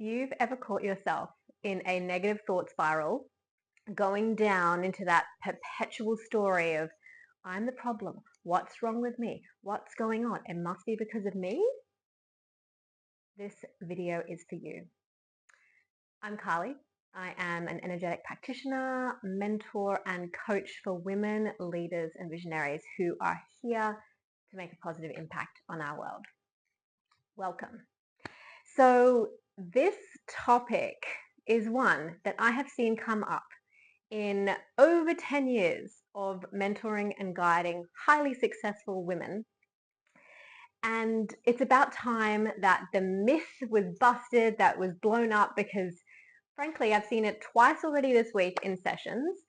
you've ever caught yourself in a negative thought spiral, going down into that perpetual story of, I'm the problem, what's wrong with me, what's going on, it must be because of me, this video is for you. I'm Carly. I am an energetic practitioner, mentor, and coach for women, leaders, and visionaries who are here to make a positive impact on our world. Welcome. So this topic is one that I have seen come up in over 10 years of mentoring and guiding highly successful women. And it's about time that the myth was busted, that was blown up, because frankly, I've seen it twice already this week in sessions.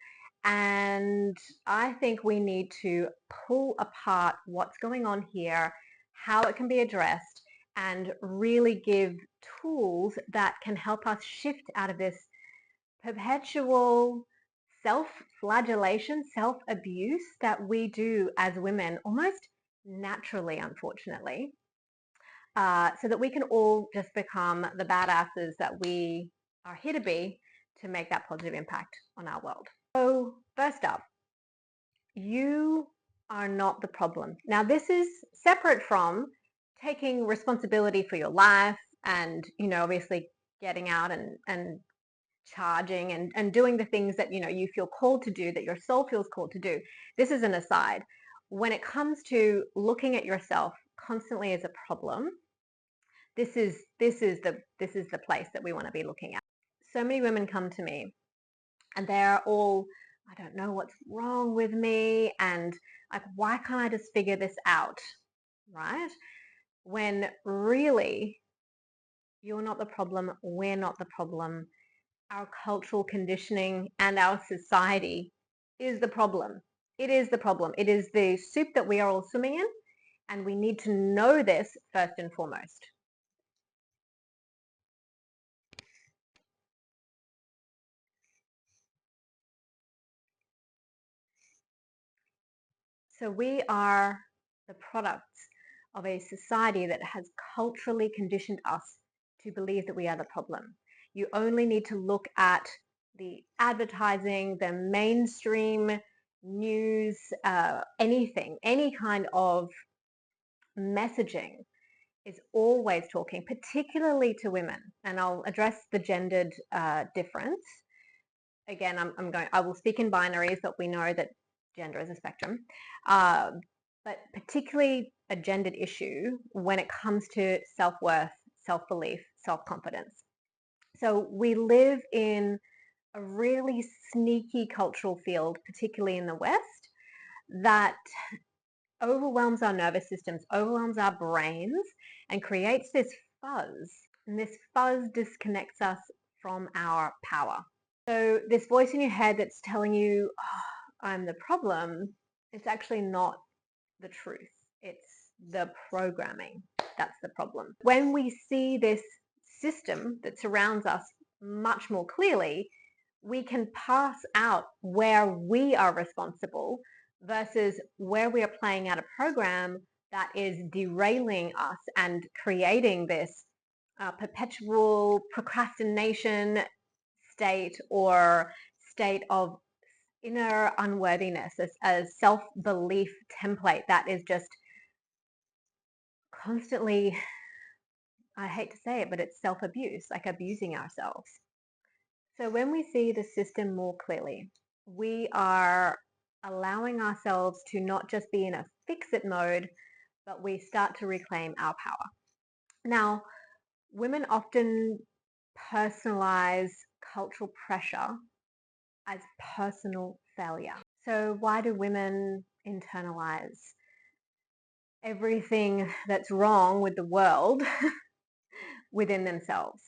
And I think we need to pull apart what's going on here, how it can be addressed, and really give tools that can help us shift out of this perpetual self-flagellation, self-abuse that we do as women almost naturally, unfortunately, so that we can all just become the badasses that we are here to be to make that positive impact on our world. So first up, you are not the problem. Now, this is separate from taking responsibility for your life and, obviously getting out and charging and doing the things that, you feel called to do, that your soul feels called to do. This is an aside. When it comes to looking at yourself constantly as a problem, this is the place that we want to be looking at. So many women come to me and they're all, I don't know what's wrong with me, and like, why can't I just figure this out, right? When really you're not the problem, we're not the problem. Our cultural conditioning and our society is the problem. It is the problem. It is the soup that we are all swimming in, and we need to know this first and foremost. So we are the products of a society that has culturally conditioned us to believe that we are the problem. You only need to look at the advertising, the mainstream news, anything, any kind of messaging is always talking, particularly to women. And I'll address the gendered difference. Again, I will speak in binaries, but we know that gender is a spectrum. But particularly a gendered issue when it comes to self-worth, self-belief, self-confidence. So we live in a really sneaky cultural field, particularly in the West, that overwhelms our nervous systems, overwhelms our brains, and creates this fuzz. And this fuzz disconnects us from our power. So this voice in your head that's telling you, oh, I'm the problem, it's actually not the truth. It's the programming that's the problem. When we see this system that surrounds us much more clearly, we can pass out where we are responsible versus where we are playing out a program that is derailing us and creating this perpetual procrastination state or state of inner unworthiness, a self-belief template that is just constantly, I hate to say it, but it's self-abuse, like abusing ourselves. So when we see the system more clearly, we are allowing ourselves to not just be in a fix-it mode, but we start to reclaim our power. Now, women often personalize cultural pressure as personal failure. So why do women internalize everything that's wrong with the world within themselves?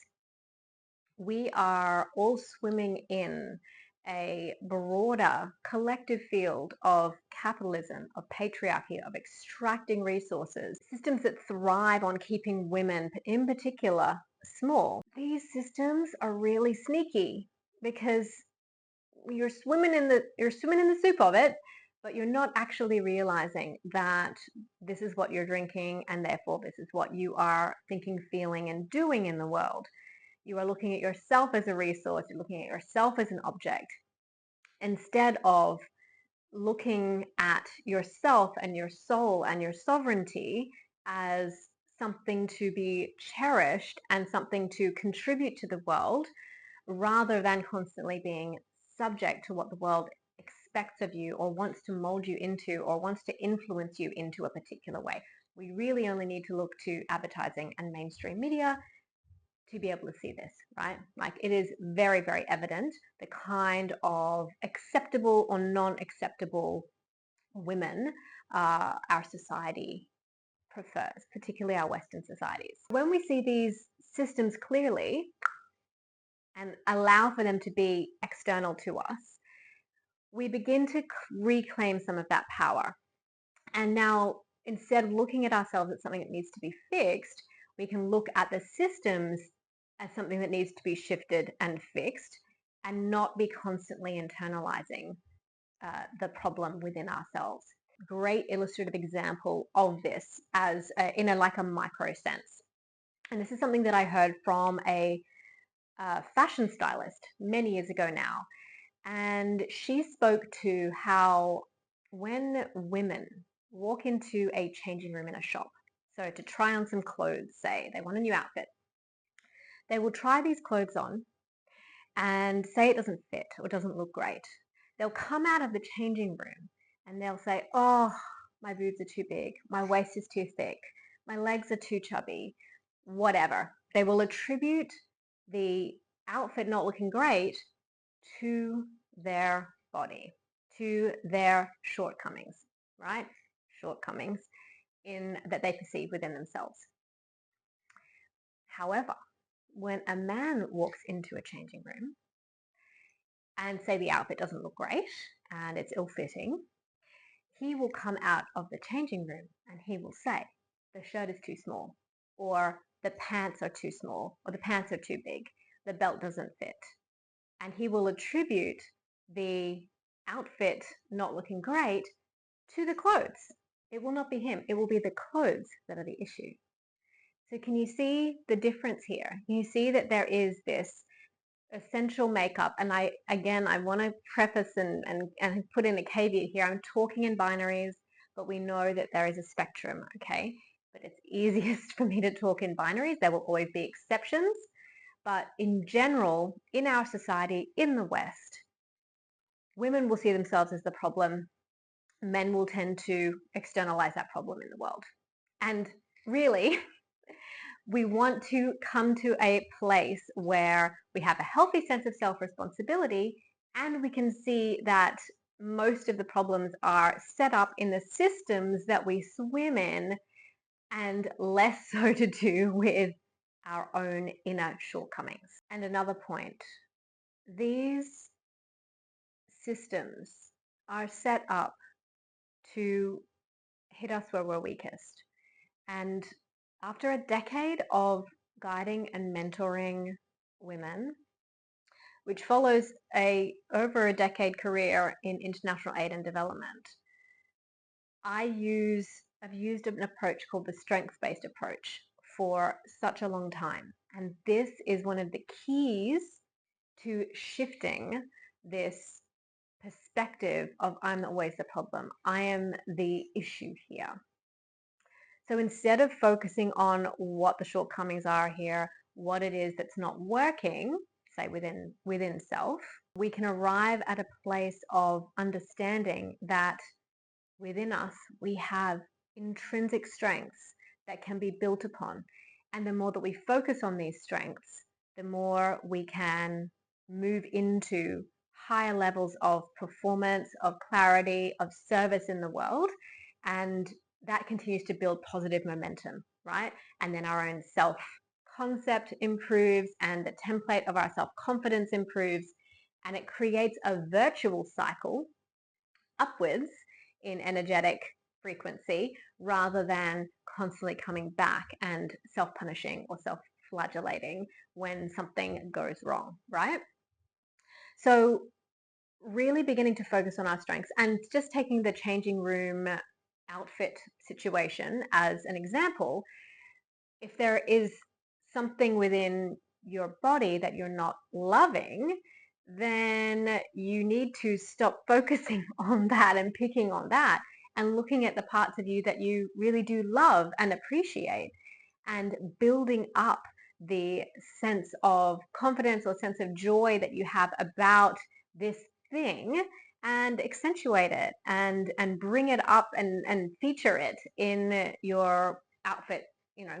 We are all swimming in a broader collective field of capitalism, of patriarchy, of extracting resources, systems that thrive on keeping women, in particular, small. These systems are really sneaky because you're swimming in the soup of it, but you're not actually realizing that this is what you're drinking, and therefore this is what you are thinking, feeling, and doing in the world. You are looking at yourself as a resource. You're looking at yourself as an object instead of looking at yourself and your soul and your sovereignty as something to be cherished and something to contribute to the world, rather than constantly being subject to what the world expects of you or wants to mold you into or wants to influence you into a particular way. We really only need to look to advertising and mainstream media to be able to see this, right? Like, it is very, very evident the kind of acceptable or non-acceptable women our society prefers, particularly our Western societies. When we see these systems clearly and allow for them to be external to us, we begin to reclaim some of that power. And now, instead of looking at ourselves as something that needs to be fixed, we can look at the systems as something that needs to be shifted and fixed, and not be constantly internalizing the problem within ourselves. Great illustrative example of this as in a like a micro sense. And this is something that I heard from a fashion stylist many years ago now. And she spoke to how when women walk into a changing room in a shop, so to try on some clothes, say they want a new outfit, they will try these clothes on and say it doesn't fit or doesn't look great. They'll come out of the changing room and they'll say, oh, my boobs are too big, my waist is too thick, my legs are too chubby, whatever. They will attribute the outfit not looking great to their body, to their shortcomings, right? Shortcomings in that they perceive within themselves. However, when a man walks into a changing room and say the outfit doesn't look great and it's ill-fitting, he will come out of the changing room and he will say, the shirt is too small, or the pants are too small, or the pants are too big, the belt doesn't fit. And he will attribute the outfit not looking great to the clothes. It will not be him. It will be the clothes that are the issue. So can you see the difference here? You see that there is this essential makeup. And I want to preface and put in a caveat here. I'm talking in binaries, but we know that there is a spectrum, okay? But it's easiest for me to talk in binaries. There will always be exceptions. But in general, in our society, in the West, women will see themselves as the problem. Men will tend to externalize that problem in the world. And really, we want to come to a place where we have a healthy sense of self-responsibility, and we can see that most of the problems are set up in the systems that we swim in, and less so to do with our own inner shortcomings. And another point, these systems are set up to hit us where we're weakest. And after a decade of guiding and mentoring women, which follows over a decade career in international aid and development, I've used an approach called the strengths-based approach for such a long time. And this is one of the keys to shifting this perspective of I'm always the problem. I am the issue here. So instead of focusing on what the shortcomings are here, what it is that's not working, say within self, we can arrive at a place of understanding that within us we have intrinsic strengths that can be built upon. And the more that we focus on these strengths, the more we can move into higher levels of performance, of clarity, of service in the world. And that continues to build positive momentum, right? And then our own self-concept improves, and the template of our self-confidence improves, and it creates a virtual cycle upwards in energetic frequency, rather than constantly coming back and self-punishing or self-flagellating when something goes wrong, right? So really beginning to focus on our strengths, and just taking the changing room outfit situation as an example, if there is something within your body that you're not loving, then you need to stop focusing on that and picking on that and looking at the parts of you that you really do love and appreciate, and building up the sense of confidence or sense of joy that you have about this thing, and accentuate it and bring it up and feature it in your outfit,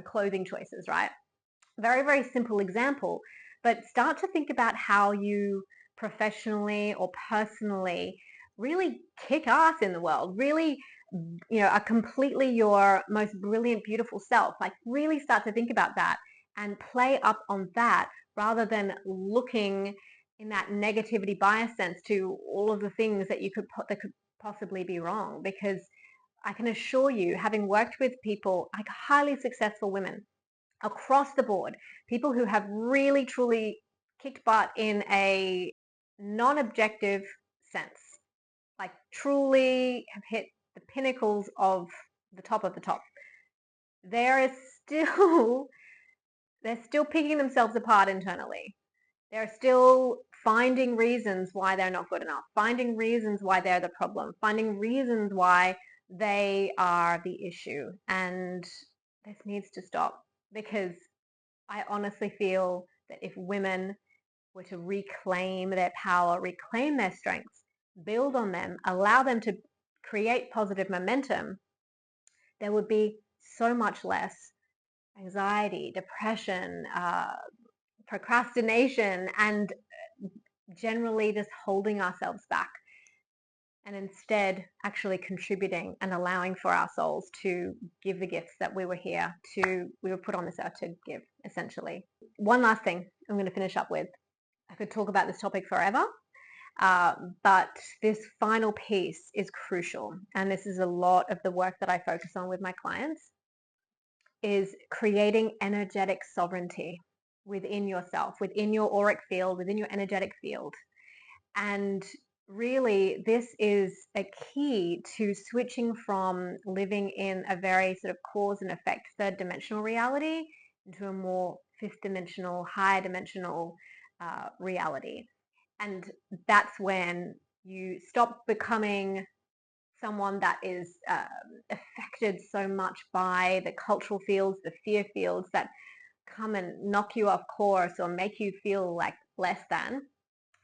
clothing choices, right? Very, very simple example, but start to think about how you professionally or personally really kick ass in the world, really, are completely your most brilliant, beautiful self. Like, really start to think about that and play up on that, rather than looking in that negativity bias sense to all of the things that that could possibly be wrong. Because I can assure you, having worked with people like highly successful women across the board, people who have really truly kicked butt in a non-objective sense, like truly have hit the pinnacles of the top, there is still they're still picking themselves apart internally. They're still finding reasons why they're not good enough, finding reasons why they're the problem, finding reasons why they are the issue. And this needs to stop, because I honestly feel that if women were to reclaim their power, reclaim their strengths, build on them, allow them to create positive momentum, there would be so much less anxiety, depression, procrastination, and generally just holding ourselves back, and instead actually contributing and allowing for our souls to give the gifts that we were put on this earth to give, essentially. One last thing I'm going to finish up with. I could talk about this topic forever, but this final piece is crucial, and this is a lot of the work that I focus on with my clients, is creating energetic sovereignty within yourself, within your auric field, within your energetic field. And really, this is a key to switching from living in a very sort of cause and effect, third dimensional reality into a more fifth dimensional, higher dimensional reality. And that's when you stop becoming someone that is affected so much by the cultural fields, the fear fields that come and knock you off course or make you feel like less than.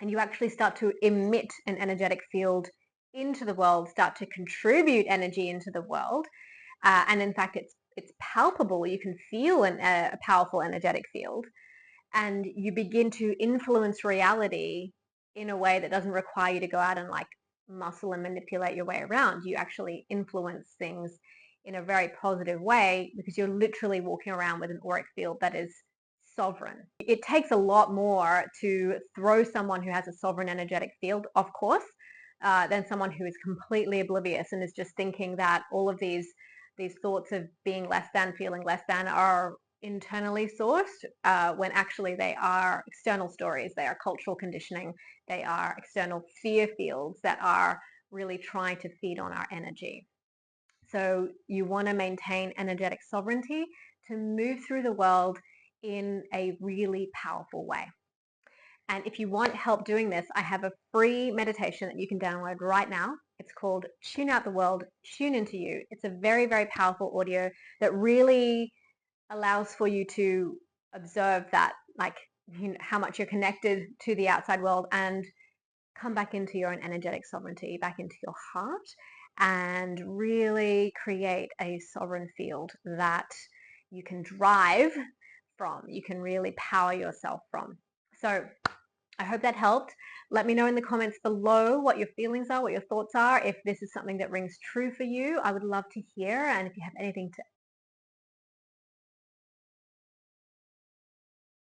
And you actually start to emit an energetic field into the world, start to contribute energy into the world. And in fact, it's palpable. You can feel a powerful energetic field, and you begin to influence reality in a way that doesn't require you to go out and like muscle and manipulate your way around. You actually influence things in a very positive way, because you're literally walking around with an auric field that is sovereign. It takes a lot more to throw someone who has a sovereign energetic field, of course, than someone who is completely oblivious and is just thinking that all of these thoughts of being less than, feeling less than, are internally sourced, when actually they are external stories, they are cultural conditioning, they are external fear fields that are really trying to feed on our energy. So you want to maintain energetic sovereignty to move through the world in a really powerful way. And if you want help doing this, I have a free meditation that you can download right now. It's called Tune Out the World, Tune Into You. It's a very, very powerful audio that really allows for you to observe that, like, how much you're connected to the outside world, and come back into your own energetic sovereignty, back into your heart, and really create a sovereign field that you can drive from, you can really power yourself from. So I hope that helped. Let me know in the comments below what your feelings are, what your thoughts are. If this is something that rings true for you, I would love to hear. And if you have anything to